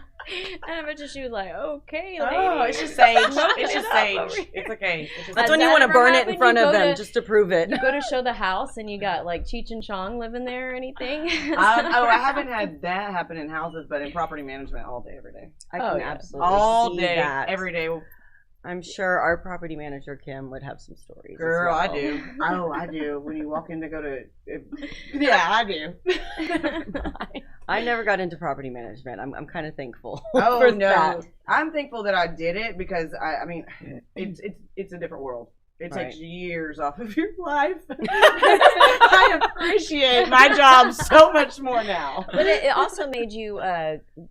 And I bet you she was like, "Okay, lady." Oh, it's just sage. Smoking It's just it up over sage. here. It's okay. It's just That's Has when you that want to ever burn it in happened? front You of go them to- just to prove it. You go to show the house, and you got like Cheech and Chong living there or anything. I haven't had that happen in houses, but in property management all day, every day. I can absolutely all see day, that. every day. I'm sure our property manager Kim would have some stories. as Girl, well. I do. Oh, I do. When you walk in to go to, yeah, I do. I never got into property management. I'm kind of thankful. Oh for no, that. I'm thankful that I did it because I mean, it's a different world. It takes Right. years off of your life. I appreciate my job so much more now. But it also made you,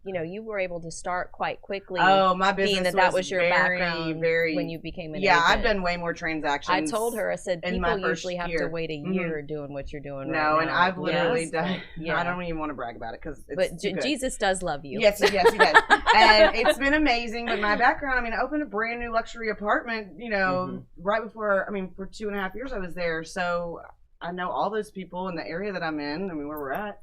you were able to start quite quickly. Oh, my business being that was your very, background very, when you became an yeah, agent. I've done way more transactions. I told her, I said, in my people first usually have to year. wait a year doing what you're doing right No, now. and I've literally Yes. done. Yeah. I don't even want to brag about it because it's But too good. Jesus does love you. Yes, he does. And it's been amazing. But my background, I mean, I opened a brand new luxury apartment, right before, for 2.5 years I was there. So I know all those people in the area that I'm in, where we're at.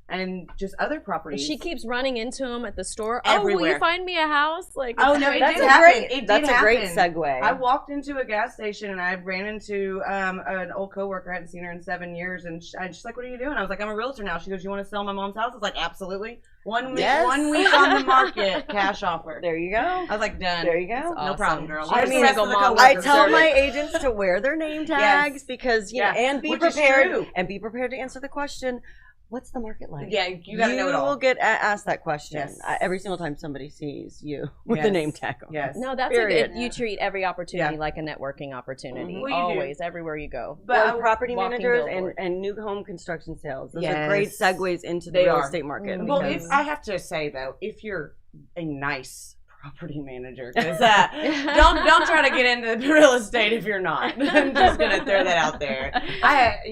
And just other properties. She keeps running into him at the store. Everywhere. Oh, will you find me a house? Like, Oh no, it That's did a happen. great- It that's did a great happen. segue. I walked into a gas station and I ran into an old coworker. I hadn't seen her in 7 years, and she's like, "What are you doing?" I was like, "I'm a realtor now." She goes, "You want to sell my mom's house?" I was like, "Absolutely." 1 week, Yes. 1 week on the market, cash offer. There you go. I was like, "Done." There you go. No problem, girl. I Where's the mean, rest of the I coworkers? tell my agents to wear their name tags Yes. because Yeah. and be Which is prepared true. and be prepared to answer the question. What's the market like? Yeah, you gotta know it all. will get asked that question Yes. every single time somebody sees you with Yes. the name tag on. Yes. No, that's Period. you treat every opportunity Yeah. like a networking opportunity. Well, you do. Always, everywhere you go. But property walking managers billboard. and new home construction sales. Those are Yes. great segues into the They real are. estate market. Well, because- I have to say though, if you're a nice property manager, because don't try to get into real estate if you're not. I'm just gonna throw that out there.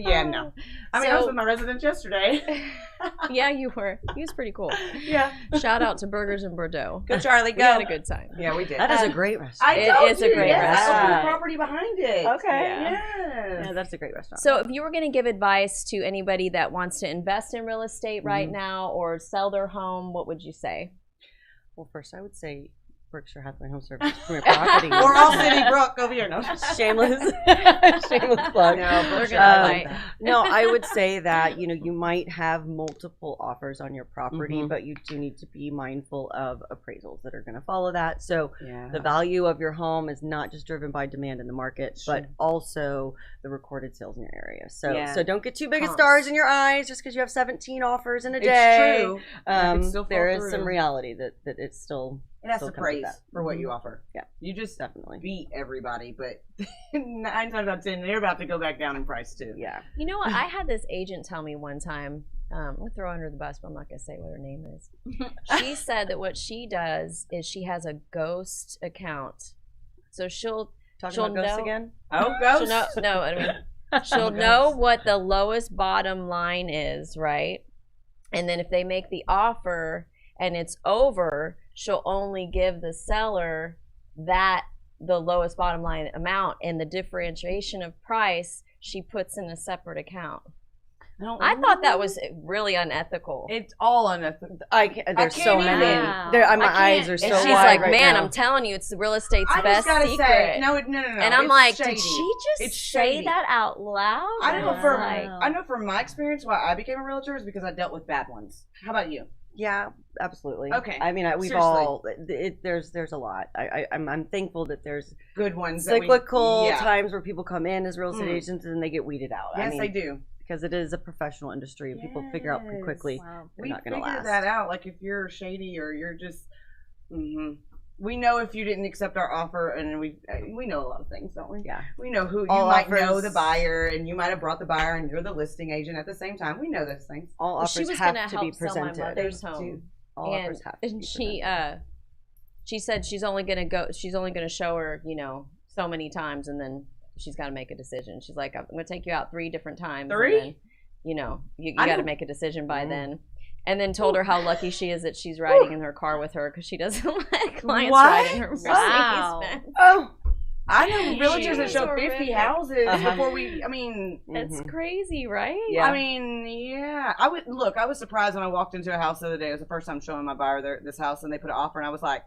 No. I was with my residents yesterday. Yeah, you were. He was pretty cool. Yeah. Shout out to Burgers in Bordeaux. Go Charlie, We go. had a good time. Yeah, we did. that is a great restaurant. It is a great yes, I own the restaurant. property behind it. Okay. Yes. Yeah, that's a great restaurant. So if you were going to give advice to anybody that wants to invest in real estate right now or sell their home, what would you say? Well, first I would say Berkshire Hathaway Home Services Premier Properties. We're all City Brooke over here. No, shameless plug. No, we're gonna no, I would say that you might have multiple offers on your property, but you do need to be mindful of appraisals that are going to follow that. So the value of your home is not just driven by demand in the market, but also the recorded sales in your area. So don't get too big of stars in your eyes just because you have 17 offers in a day. It's true. There is some reality that it's still. It has to praise for what you offer. Yeah, you just definitely beat everybody, but 9 times out of 10, they're about to go back down in price too. Yeah. You know what? I had this agent tell me one time. I'm gonna throw her under the bus, but I'm not gonna say what her name is. She said that what she does is she has a ghost account, so she'll about ghosts again. Oh, ghosts. She'll know what the lowest bottom line is, right? And then if they make the offer and it's over, she'll only give the seller the lowest bottom line amount, and the differentiation of price she puts in a separate account. I thought that was really unethical. It's all unethical. There's so many. My eyes are so wide. And she's like, right man, now. I'm telling you, it's the real estate's best secret. Say, no. And I'm like, shady. did she just say that out loud? I know from my experience why I became a realtor is because I dealt with bad ones. How about you? Yeah, absolutely. Okay. I mean, we've all. There's a lot. I'm thankful that there's good ones. Cyclical times where people come in as real estate agents and they get weeded out. Yes, they do. Because it is a professional industry and people figure out pretty quickly they're not going to last. We figure that out. Like if you're shady or you're just, we know if you didn't accept our offer, and we know a lot of things, don't we? Yeah. We know who you might know the buyer, and you might have brought the buyer, and you're the listing agent at the same time. We know those things. All offers have to be presented. Sell my mother's home. All offers have to be presented. She said she's only going to show her, so many times, and then she's got to make a decision. She's like, I'm going to take you out 3 different times. 3? And then, you got to make a decision by then. And then told her how lucky she is that she's riding in her car with her because she doesn't let clients ride in her Mercedes. Benz. Oh, I know realtors that show 50 houses before we. I mean, it's crazy, right? Yeah. I mean, yeah. I was surprised when I walked into a house the other day. It was the first time showing my buyer this house, and they put an offer, and I was like,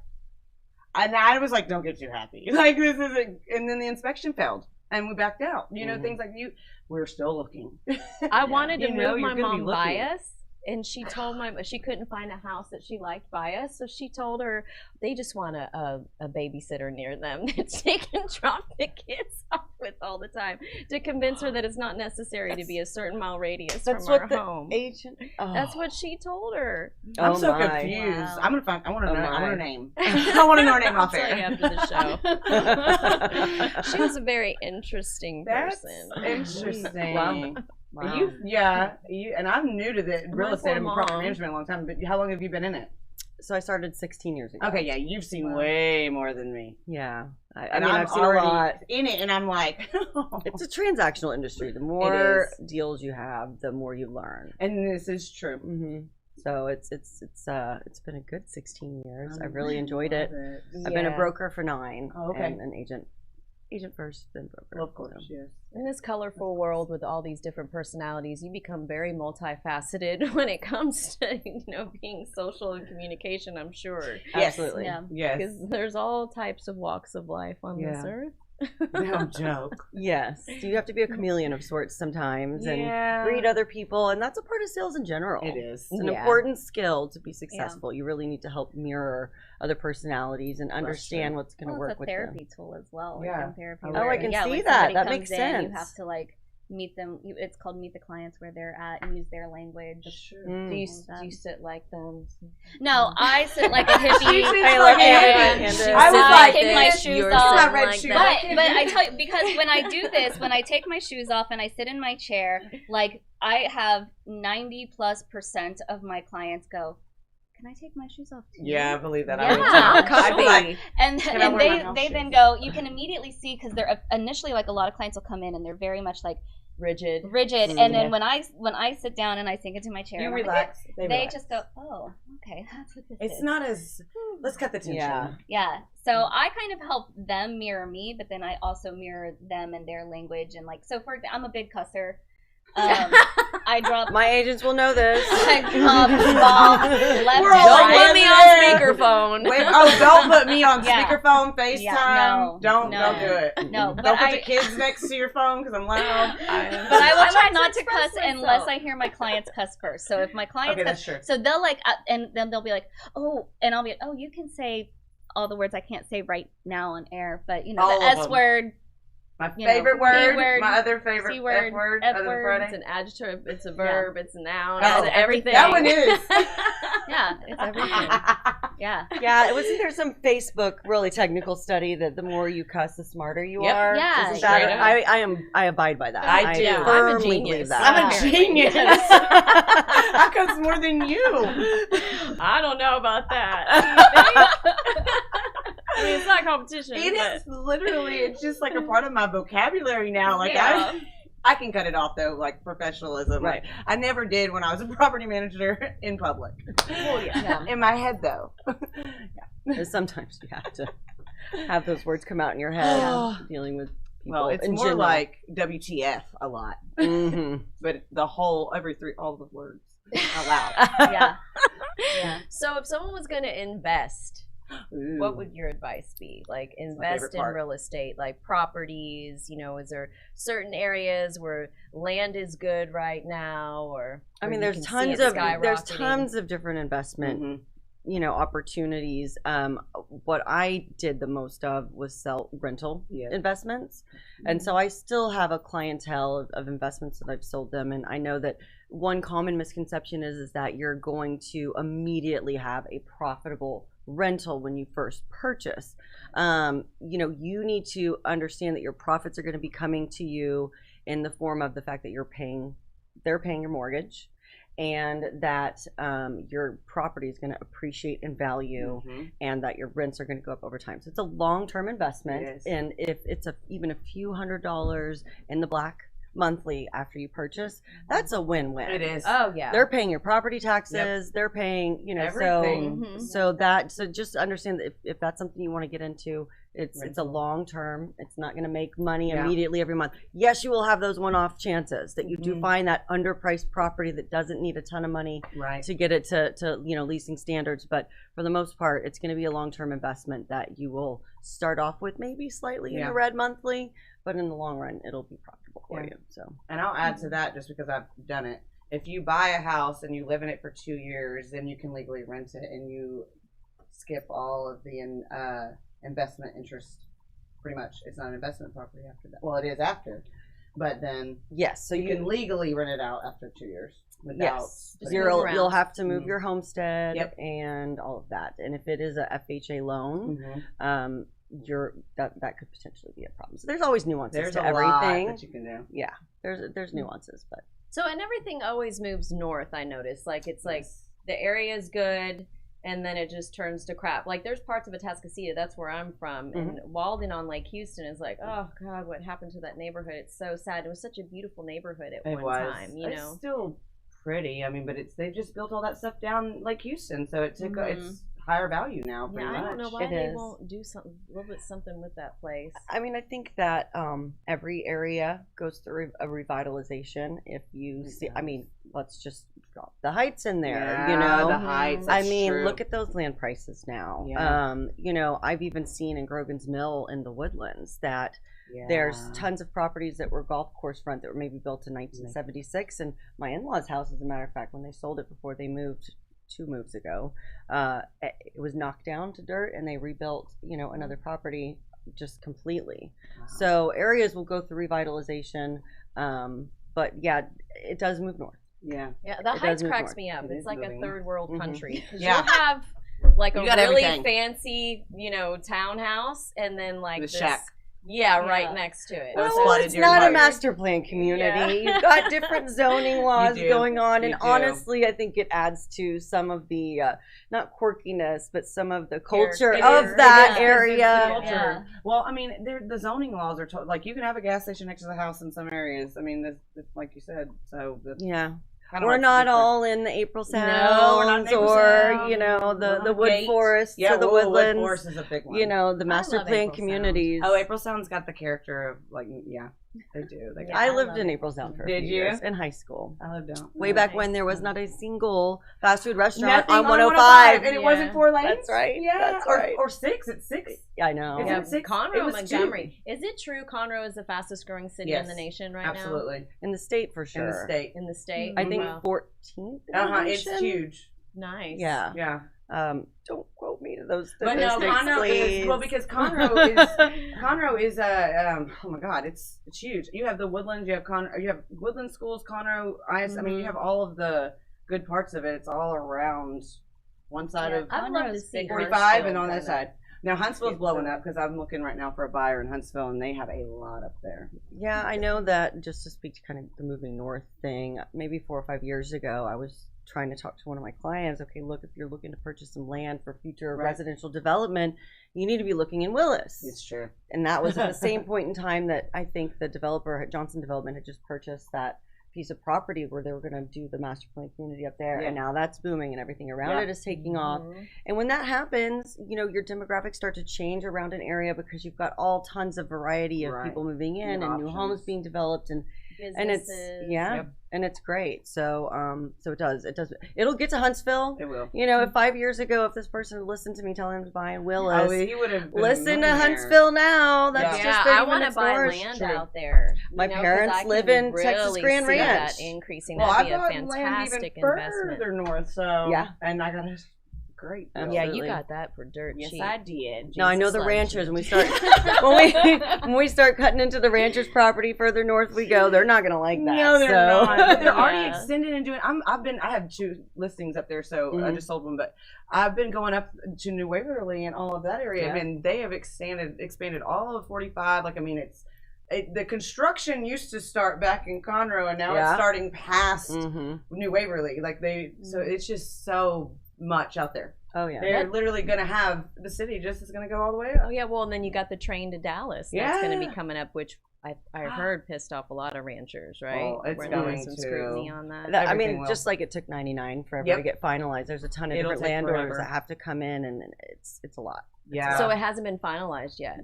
don't get too happy. Like this isn't. And then the inspection failed, and we backed out. Things like we're still looking. I wanted to move my mom by us. And she told she couldn't find a house that she liked by us, so she told her they just want a babysitter near them that they can drop the kids off with all the time to convince her that it's not necessary to be a certain mile radius from our home. Agent. Oh. That's what she told her. I'm so confused. Wow. I want to know. I want her name. I want to know her name off air after the show. She was a very interesting person. Interesting. Wow. Wow. And I'm new to the real estate and property management a long time, but how long have you been in it? So I started 16 years ago. Okay, yeah, you've seen way more than me. Yeah. I've seen a lot in it, and I'm like... It's a transactional industry. The more deals you have, the more you learn. And this is true. Mm-hmm. So it's been a good 16 years. I've really enjoyed it. I've been a broker for 9 and an agent. Agent first, then broker. Of course, yes. In this colorful world with all these different personalities, you become very multifaceted when it comes to being social and communication. I'm sure. Yes. Absolutely. Yeah. Yes. Because there's all types of walks of life on this earth. No joke. Yes. So you have to be a chameleon of sorts sometimes and read other people, and that's a part of sales in general. It is. It's an important skill to be successful. You really need to help mirror other personalities and understand what's going to work with them. It's a therapy tool as well. Yeah. I can see that. That makes sense. You have to meet them. It's called meet the clients where they're at and use their language. Do you sit like them? No, I sit like a hippie. I take my shoes off. But I tell you, because when I do this, when I take my shoes off and I sit in my chair, I have 90+% of my clients go, can I take my shoes off too? Yeah, I believe that. Yeah, and they then go, you can immediately see, because they're initially a lot of clients will come in and they're very much rigid, and then when I sit down and I sink into my chair, you relax. They just go, oh, okay, that's what this is. It's not as let's cut the tension. Yeah. So I kind of help them mirror me, but then I also mirror them and their language, and so for example, I'm a big cusser. I drop My agents will know this. I drop bombs left We're and all Don't right. put me on speakerphone. Wait, don't put me on Yeah. speakerphone, FaceTime. Yeah, don't no. do it. No, but Don't put I the kids next to your phone because I'm loud. but I will try like to not to express cuss unless myself. I hear my clients cuss first. So if my clients Okay, cuss, that's true. so they'll like, and then they'll be like, oh, and I'll be like, oh, you can say all the words I can't say right now on air, but you know All the of S them. word. My You know, favorite word, P-word, my other favorite C-word, F word, F other than word, Friday. It's an adjective, it's a verb, it's a noun, Oh, it's everything. That one is. Yeah, it's everything. Yeah. Yeah, it wasn't there some Facebook really technical study that the more you cuss, the smarter you Yep. are? Yeah, Isn't that- yeah. I abide by that. I do. I'm a firmly genius. believe that. I'm a Apparently. genius. I cuss more than you. I don't know about that. I mean, it's not competition. It but- is literally. It's just like a part of my vocabulary now. Like Yeah. I can cut it off though, like professionalism. Right. Like, I never did when I was a property manager in public. Well, yeah. In my head though. Sometimes you have to have those words come out in your head dealing with people. Well, it's in more general. like WTF a lot, Mhm. but the whole all the words out loud. Yeah. Yeah. So if someone was going to invest, Ooh. what would your advice be? Like my invest favorite in part. real estate, like properties, you know, is there certain areas where land is good right now, or I mean, where there's you can see tons it of skyrocketing? different investment Mhm. opportunities. What I did the most of was sell rental Yeah. investments, and so I still have a clientele of investments that I've sold them. And I know that one common misconception is that you're going to immediately have a profitable rental when you first purchase. You need to understand that your profits are going to be coming to you in the form of the fact that they're paying your mortgage, and that your property is going to appreciate in value, Mhm. and that your rents are going to go up over time. So it's a long-term investment. It is. And if it's even a few $100s in the black monthly after you purchase, that's a win-win. It is. Oh yeah. They're paying your property taxes. They're paying, Everything. Mhm. so just understand that if that's something you want to get into, it's a long term. It's not going to make money Yeah. immediately every month. Yes, you will have those one-off chances that you do Mhm. find that underpriced property that doesn't need a ton of money Right. to get it to leasing standards, but for the most part, it's going to be a long-term investment that you will start off with maybe slightly in Yeah. the red monthly, but in the long run, it'll be profitable for Yeah. you. So And I'll add to that just because I've done it. If you buy a house and you live in it for 2 years, then you can legally rent it and you skip all of the investment interest. Pretty much, it's not an investment property after that. Well, it is after, but then yes, so you can legally rent it out after 2 years without. yes, putting it move you'll around. have to move Mhm. your homestead Yep. and all of that. And if it is a FHA loan, Mhm. that could potentially be a problem. So there's always nuances There's to a lot everything. that you can do. Yeah, there's nuances, but So and everything always moves north. I noticed, like it's like Yes. the area is good, and then it just turns to crap. Like there's parts of Atascocita, that's where I'm from, and Walden on Lake Houston is like, oh god, what happened to that neighborhood? It's so sad. It was such a beautiful neighborhood at It one was. time, you It's know. still pretty. I mean, but they just built all that stuff down Lake Houston, so it took Mhm. it's higher value now. Pretty Yeah, I much. don't know why It they is. won't do something, a little bit something with that place. I mean, I think that every area goes through a revitalization. If you see, I mean, let's just drop the Heights in there. Yeah, the Heights. I that's mean, true. look at those land prices now. Yeah. I've even seen in Grogan's Mill in the Woodlands that Yeah. there's tons of properties that were golf course front that were maybe built in 1976. And my in-laws' house, as a matter of fact, when they sold it before they moved 2 moves ago, it was knocked down to dirt, and they rebuilt, another property just completely. Wow. So areas will go through revitalization, but yeah, it does move north. Yeah. Yeah, the It Heights does move cracks north. me up. It It's is like moving. a third world Mhm. country. 'Cause Yeah. you'll have like a You got really everything. fancy, townhouse, and then like The this, shack. Yeah, Yeah. right next to it. Well, So- flooded Well, it's during not a fires. master plan community. You've got different zoning laws do. going on, You and do. honestly, I think it adds to some of the not quirkiness, but some of the culture It of is. that It is. area. It's the culture. Yeah. Well, I mean, the zoning laws are like you can have a gas station next to the house in some areas. I mean, that's like you said. So Yeah. kinda We're like not different. all in the April Sounds, No, we're not in April or Sound. the We're wood Gates. forests Yeah, or the Wood woodlands. Forest is a big one. The master love plan April Sound. communities. Oh, April Sound's got the character of like, yeah. They do. I lived in Aprilstown for a Did few you? years in high school. I lived down. Way back when there was not a single fast food restaurant Nothing on 105. and it wasn't 4 lanes. That's right. Yeah, That's right. or 6. It's 6. Yeah, I know. Isn't it 6? Conroe, It was Montgomery. Is it true Conroe is the fastest growing city in Yes, the nation right absolutely. In the state for sure. In the state. now? In the state? I think Wow. 14th. It's huge. Nice. Yeah. Yeah. Don't quote me to those But statistics, no, Conroe please. is because Conroe is oh my God, it's huge. You have the Woodlands, you have Woodland schools, Conroe, I mean, you have all of the good parts of it. It's all around one side of I'd love to see 45 and on that Huntsville side. Now Huntsville's blowing up because I'm looking right now for a buyer in Huntsville, and they have a lot up there. Yeah, I know that. Just to speak to kind of the moving north thing, maybe 4 or 5 years ago, I was trying to talk to one of my clients. Okay, look, if you're looking to purchase some land for future residential development, you need to be looking in Willis. It's true. And that was at the same point in time that I think the developer, Johnson Development, had just purchased that piece of property where they were going to do the master plan community up there, and now that's booming and everything around it is taking off. And when that happens, you know, your demographics start to change around an area because you've got all tons of variety of people moving in and new homes being developed and it's and it's great. So so it'll get to Huntsville. It will. You know, if 5 years ago, if this person had listened to me telling him to buy in Willis, he would have listen to Huntsville now. That's just 30 I want to minutes buy north. land out there. My parents live in Texas Grand Ranch. That increasing. Well, That'd be I a bought fantastic land even investment. further north, so Yeah. and I got a great deal. Yeah, you got that for dirt cheap. Yes, I did. No, I know the Jesus ranchers. loves When we start when we start cutting into the ranchers' property further north we go, they're not gonna like that. No, they're so. not. But they're already extending and doing. I have 2 listings up there, so I just sold one. But I've been going up to New Waverly and all of that area, and they have expanded all of 45. Like, I mean, the construction used to start back in Conroe, and now it's starting past New Waverly. Like so it's just so much out there. Oh yeah, they're literally going to have the city just is going to go all the way up. Oh yeah, well, and then you got the train to Dallas that's going to be coming up, which I heard pissed off a lot of ranchers, right? Well, it's where going there was some to. scrutiny on that. I mean, just like it took 99 forever to get finalized. There's a ton of different landowners that have to come in, and it's a lot. Yeah. So it hasn't been finalized yet.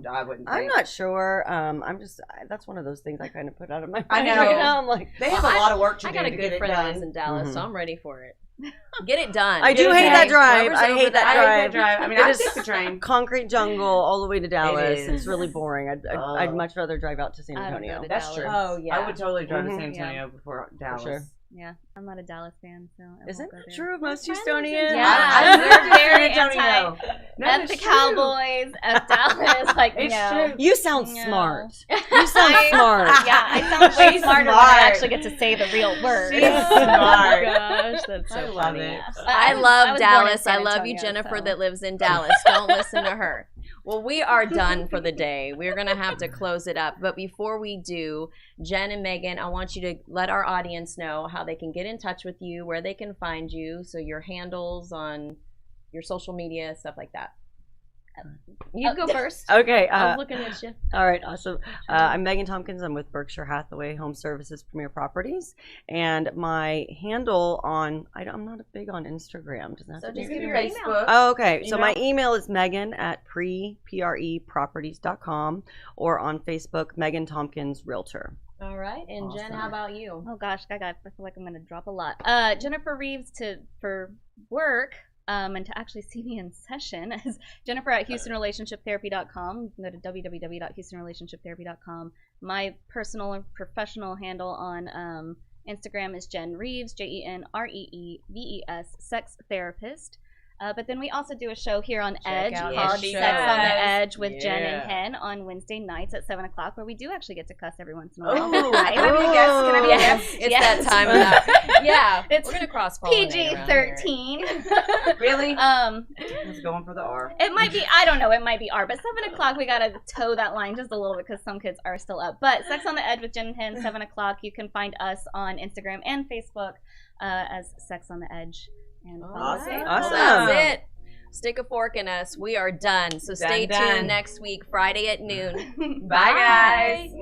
I wouldn't. I'm not sure. That's one of those things I kind of put out of my mind. I know. Right now. I'm like, they have a lot of work to do. I got a good friend that lives in Dallas, so I'm ready for it. Get it done. I do hate that drive. I hate that drive. I mean, I take the train. Concrete jungle all the way to Dallas. It is. It's really boring. I'd much rather drive out to San Antonio. That's true. Oh yeah. I would totally drive to San Antonio before Dallas. For sure. Yeah, I'm not a Dallas fan, so isn't that true of most Houstonians? Yeah, they're very Antonio. F the Cowboys, F Dallas. Like, no. You sound smart. You sound smart. Yeah, I sound way smarter when I actually get to say the real word. She's smart. Oh gosh, that's so funny. It. I was love born in Dallas. San I love Antonio, you, Jennifer, so. that lives in Dallas. Don't listen to her. Well, we are done for the day. We're going to have to close it up. But before we do, Jen and Megan, I want you to let our audience know how they can get in touch with you, where they can find you, so your handles on your social media, stuff like that. You go first. Okay. I'm looking at you. All right, awesome. I'm Megan Tompkins. I'm with Berkshire Hathaway Home Services Premier Properties, and my handle on I'm not big on Instagram. Does that So have to just be give do your Facebook. email. Oh, okay. So my email is megan@preproperties.com or on Facebook, Megan Tompkins Realtor. All right. And Jen, how about you? Oh gosh, I feel like I'm gonna drop a lot. Jennifer Reeves for work. And to actually see me in session is Jennifer at HoustonRelationshipTherapy.com. You can go to www.HoustonRelationshipTherapy.com. My personal and professional handle on Instagram is Jen Reeves, JenReeves, sex therapist. But then we also do a show here on Edge out called Edge. Sex on the Edge with Jen Yeah. and Hen on Wednesday nights at 7 o'clock, where we do actually get to cuss every once in a while. Oh, can I be a guest? Can I be a guest? It's Yes. that time of that. Yeah. It's we're going to cross-pollinate PG-13. Really? I was going for the R. It might be, I don't know, it might be R, but 7 o'clock, we got to toe that line just a little bit because some kids are still up. But Sex on the Edge with Jen and Hen, 7 o'clock. You can find us on Instagram and Facebook as Sex on the Edge. And Awesome. Well, that's it. Stick a fork in us. We are done. So stay Done. tuned next week, Friday at noon. Bye, guys.